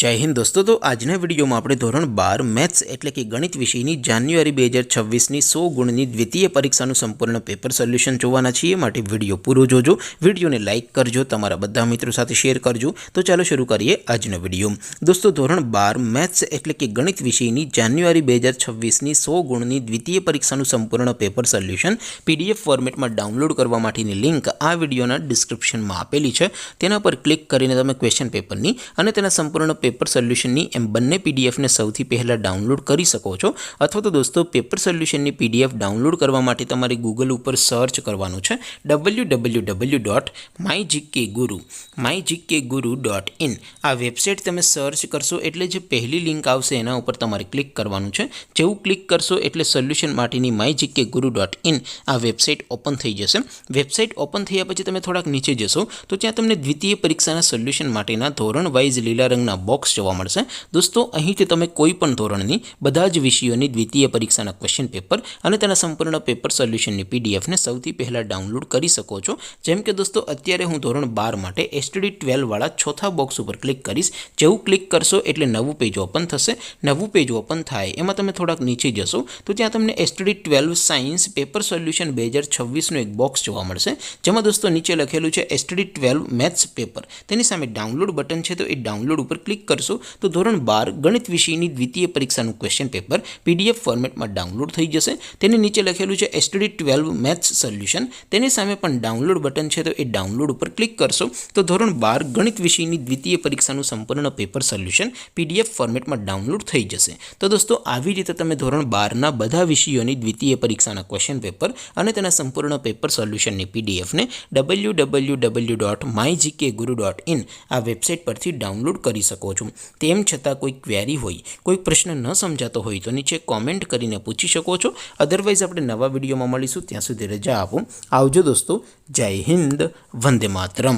जय हिंद दोस्तों। तो આજના વિડીયોમાં આપણે ધોરણ 12 મેથ્સ એટલે કે ગણિત વિષયની જાન્યુઆરી 2026ની 100 ગુણની દ્વિતીય પરીક્ષાનું સંપૂર્ણ પેપર સોલ્યુશન જોવાના છીએ। માટે વિડીયો પૂરો જોજો, વિડીયોને લાઇક કરજો, તમારા બધા મિત્રો સાથે શેર કરજો। તો ચાલો શરૂ કરીએ આજનો વિડીયો। દોસ્તો ધોરણ 12 મેથ્સ એટલે કે ગણિત વિષયની જાન્યુઆરી 2026ની 100 ગુણની દ્વિતીય પરીક્ષાનું સંપૂર્ણ પેપર સોલ્યુશન પીડીએફ ફોર્મેટમાં ડાઉનલોડ કરવા માટેની લિંક આ વિડીયોના ડિસ્ક્રિપ્શનમાં આપેલી છે। તેના પર ક્લિક કરીને તમે ક્વેશ્ચન પેપરની અને તેના સંપૂર્ણ पेपर सोल्यूशन एम बने पीडीएफ ने सौथी पहला डाउनलॉड कर सको छो। अथवा तो दोस्तों पेपर सोल्यूशन पीडीएफ डाउनलॉड करवा माटे तमारे गूगल पर सर्च करवानुं छे www.mygkguru.in। आ वेबसाइट तमे सर्च करशो एटले जे पहली लिंक आवशे एना उपर तमारे क्लिक करवानुं छे। जेवुं क्लिक करशो एटले सोल्यूशन माटेनी mygkguru.in आ वेबसाइट ओपन थई जशे। वेबसाइट ओपन थया पछी तमे थोड़ाक नीचे जशो तो त्यां तमने द्वितीय परीक्षाना सोल्यूशन माटेना धोरण वाइज लीला रंगना बॉक्स जोवा मळशे। दोस्तों અહીંથી તમે કોઈ પણ ધોરણની બધા જ વિષયોની દ્વિતીય પરીક્ષાના ક્વેશ્ચન પેપર અને તેના સંપૂર્ણ પેપર સોલ્યુશનની પીડીએફ ને સૌથી પહેલા ડાઉનલોડ કરી શકો છો। જેમ કે દોસ્તો અત્યારે હું ધોરણ 12 માટે એસટીડી 12 વાળા ચોથા બોક્સ ઉપર ક્લિક કરીશ। જેવું ક્લિક કરશો એટલે નવું પેજ ઓપન થશે। નવું પેજ ઓપન થાય એમાં તમે થોડાક નીચે જશો તો ત્યાં તમને એસટીડી 12 સાયન્સ પેપર સોલ્યુશન 2026 નો એક બોક્સ જોવા મળશે। જેમાં દોસ્તો નીચે લખેલું છે એસટીડી 12 મેથ્સ પેપર। તેની સામે ડાઉનલોડ બટન છે તો એ ડાઉનલોડ ઉપર क्लिक करशो तो धोरण 12 गणित विषयनी द्वितीय परीक्षाનું क्वेश्चन पेपर पीडीएफ फॉर्मेट में डाउनलॉड थई जशे। तेनी नीचे लखेलुं छे एसटीडी 12 मैथ्स सोल्यूशन। तेनी सामे पण डाउनलॉड बटन छे तो ए डाउनलॉड पर क्लिक करशो तो धोरण 12 गणित विषयनी द्वितीय परीक्षाનું संपूर्ण पेपर सोल्यूशन पीडीएफ फॉर्मेट में डाउनलॉड थई जशे। तो दोस्तों આવી રીતે તમે ધોરણ 12 ના બધા વિષયોની દ્વિતીય પરીક્ષાના ક્વેશ્ચન પેપર અને તેના સંપૂર્ણ પેપર સોલ્યુશનની પીડીએફ ને www.mygkguru.in આ વેબસાઇટ પરથી ડાઉનલોડ કરી શકો છો। તેમ છતાં કોઈ ક્વેરી હોય, કોઈ પ્રશ્ન ન સમજાતો હોય તો નીચે કોમેન્ટ કરીને પૂછી શકો છો। અધરવાઇઝ આપણે નવા વિડીયોમાં મળીશું, ત્યાં સુધી રજા આપો। આવજો દોસ્તો। જય હિન્દ, વંદે માતરમ।